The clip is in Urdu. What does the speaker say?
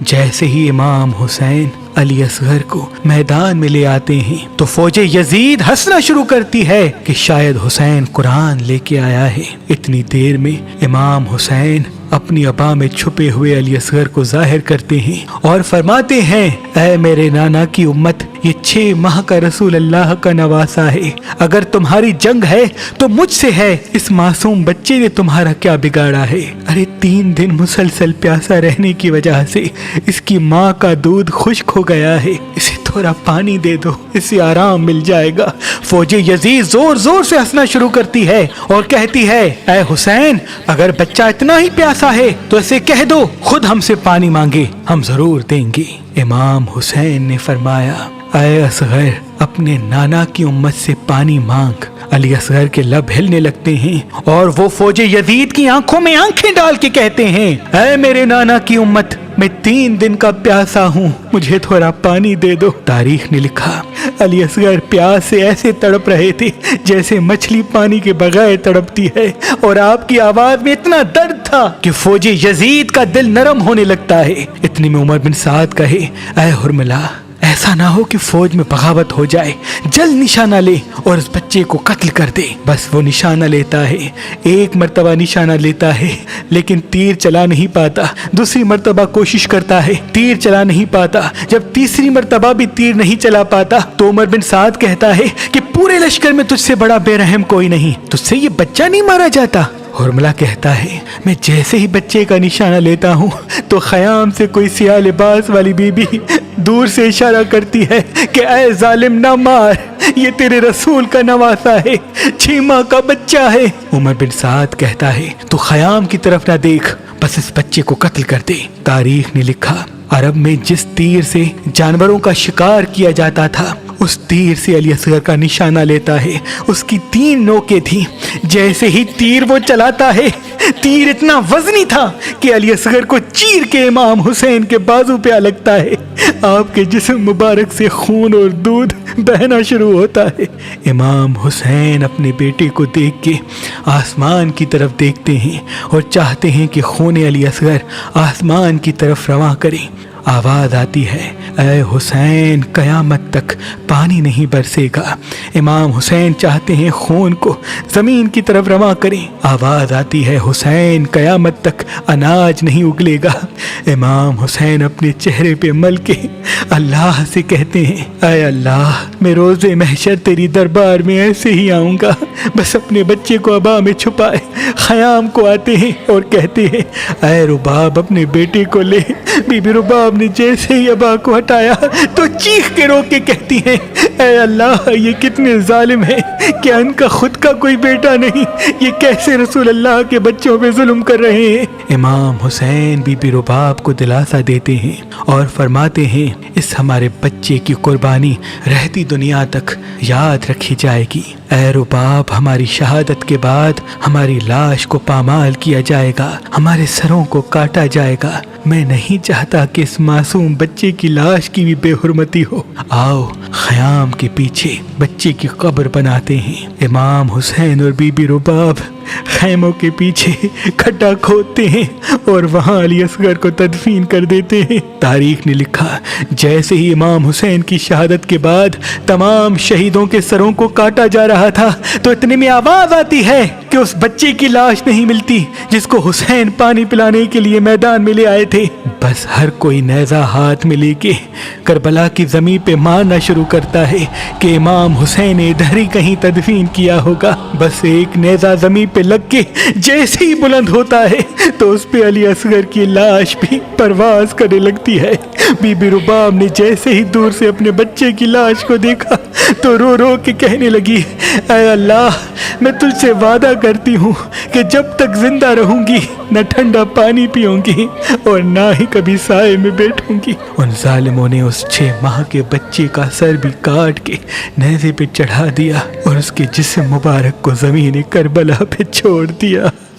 جیسے ہی امام حسین علی اصغر کو میدان میں لے آتے ہیں تو فوج یزید ہنسنا شروع کرتی ہے کہ شاید حسین قرآن لے کے آیا ہے۔ اتنی دیر میں امام حسین اپنی عبا میں چھپے ہوئے علی اصغر کو ظاہر کرتے ہیں اور فرماتے ہیں، اے میرے نانا کی امت، یہ 6 ماہ کا رسول اللہ کا نواسا ہے، اگر تمہاری جنگ ہے تو مجھ سے ہے، اس معصوم بچے نے تمہارا کیا بگاڑا ہے؟ ارے 3 دن مسلسل پیاسا رہنے کی وجہ سے اس کی ماں کا دودھ خشک ہو گیا ہے، اسے تھوڑا پانی دے دو، اسے آرام مل جائے گا۔ فوج یزید زور زور سے ہنسنا شروع کرتی ہے اور کہتی ہے، اے حسین، اگر بچہ اتنا ہی پیاسا ہے تو اسے کہہ دو خود ہم سے پانی مانگے، ہم ضرور دیں گے۔ امام حسین نے فرمایا، اے اصغر، اپنے نانا کی امت سے پانی مانگ۔ علی اصغر کے لب ہلنے لگتے ہیں اور وہ فوج یزید کی آنکھوں میں آنکھیں ڈال کے کہتے ہیں، اے میرے نانا کی امت، میں 3 دن کا پیاسا ہوں، مجھے تھوڑا پانی دے دو۔ تاریخ نے لکھا، علی اصغر پیاس سے ایسے تڑپ رہے تھے جیسے مچھلی پانی کے بغیر تڑپتی ہے، اور آپ کی آواز میں اتنا درد تھا کہ فوج یزید کا دل نرم ہونے لگتا ہے۔ اتنے میں عمر بن سعد کہے، اے حرملہ، ایسا نہ ہو کہ فوج میں بغاوت ہو جائے، جلد نشانہ لے اور اس بچے کو قتل کر دے۔ بس وہ نشانہ لیتا ہے، 1 مرتبہ نشانہ لیتا ہے لیکن تیر چلا نہیں پاتا، دوسری مرتبہ کوشش کرتا ہے، تیر چلا نہیں پاتا، جب تیسری مرتبہ بھی تیر نہیں چلا پاتا تو عمر بن سعد کہتا ہے کہ پورے لشکر میں تجھ سے بڑا بے رحم کوئی نہیں، تجھ سے یہ بچہ نہیں مارا جاتا۔ حرملہ کہتا ہے، میں جیسے ہی بچے کا نشانہ لیتا ہوں تو خیام سے کوئی سیاہ لباس والی بی بی دور سے اشارہ کرتی ہے کہ اے ظالم نہ مار، یہ تیرے رسول کا نواسا ہے، 6 ماہ کا بچہ ہے۔ عمر بن سعد کہتا ہے، تو خیام کی طرف نہ دیکھ، بس اس بچے کو قتل کر دے۔ تاریخ نے لکھا، عرب میں جس تیر سے جانوروں کا شکار کیا جاتا تھا اس تیر سے علی اصغر کا نشانہ لیتا ہے، اس کی 3 نوکیں تھیں، جیسے ہی تیر وہ چلاتا ہے، تیر اتنا وزنی تھا کہ علی اصغر کو چیر کے امام حسین کے بازو پہ لگتا ہے، آپ کے جسم مبارک سے خون اور دودھ بہنا شروع ہوتا ہے۔ امام حسین اپنے بیٹے کو دیکھ کے آسمان کی طرف دیکھتے ہیں اور چاہتے ہیں کہ خون علی اصغر آسمان کی طرف رواں کریں۔ آواز آتی ہے، اے حسین، قیامت تک پانی نہیں برسے گا۔ امام حسین چاہتے ہیں خون کو زمین کی طرف رواں کریں۔ آواز آتی ہے، حسین، قیامت تک اناج نہیں اگلے گا۔ امام حسین اپنے چہرے پہ مل کے اللہ سے کہتے ہیں، اے اللہ، میں روز محشر تیری دربار میں ایسے ہی آؤں گا، بس اپنے بچے کو عبا میں چھپائے۔ خیام کو آتے ہیں اور کہتے ہیں، اے رباب، اپنے بیٹے کو لے۔ بی بی رباب نے جیسے ہی عبا کو ہٹایا تو چیخ کے رو کے کہتی ہیں، اے اللہ، یہ کتنے ظالم ہیں، کیا ان کا خود کا کوئی بیٹا نہیں؟ یہ کیسے رسول اللہ کے بچوں پہ ظلم کر رہے ہیں؟ امام حسین بی بی رباب کو دلاسا دیتے ہیں اور فرماتے ہیں، اس ہمارے بچے کی قربانی رہتی دنیا تک یاد رکھی جائے گی۔ اے رباب، ہماری شہادت کے بعد ہماری لاش کو پامال کیا جائے گا، ہمارے سروں کو کاٹا جائے گا۔ میں نہیں چاہتا کہ اس معصوم بچے کی لاش کی بھی بے حرمتی ہو۔ آؤ خیام کے پیچھے بچے کی قبر بناتے ہیں۔ امام حسین اور بی بی رباب خیموں کے پیچھے کھڈا کھودتے ہیں اور وہاں علی اصغر کو تدفین کر دیتے ہیں۔ تاریخ نے لکھا، جیسے ہی امام حسین کی شہادت کے بعد تمام شہیدوں کے سروں کو کاٹا جا رہا تھا تو اتنے میں آواز آتی ہے کہ اس بچے کی لاش نہیں ملتی جس کو حسین پانی پلانے کے لیے میدان میں لے آئے تھے۔ بس ہر کوئی نیزہ ہاتھ میں لے کے کربلا کی زمین پہ مارنا شروع کرتا ہے کہ امام حسین نے ادھر ہی کہیں تدفین کیا ہوگا۔ بس ایک نیزہ زمین پہ لگ کے جیسے ہی بلند ہوتا ہے تو اس پہ علی اصغر کی لاش بھی پرواز کرنے لگتی ہے۔ بی بی رباب نے جیسے ہی دور سے اپنے بچے کی لاش کو دیکھا تو رو رو کے کہنے لگی، اے اللہ، میں تجھ سے وعدہ کرتی ہوں کہ جب تک زندہ رہوں گی نہ ٹھنڈا پانی پیوں گی اور نہ ہی کبھی سائے میں بیٹھوں گی۔ ان ظالموں نے اس 6 ماہ کے بچے کا سر بھی کاٹ کے نیزے پہ چڑھا دیا اور اس کے جسم مبارک کو زمین کربلا پہ چھوڑ دیا۔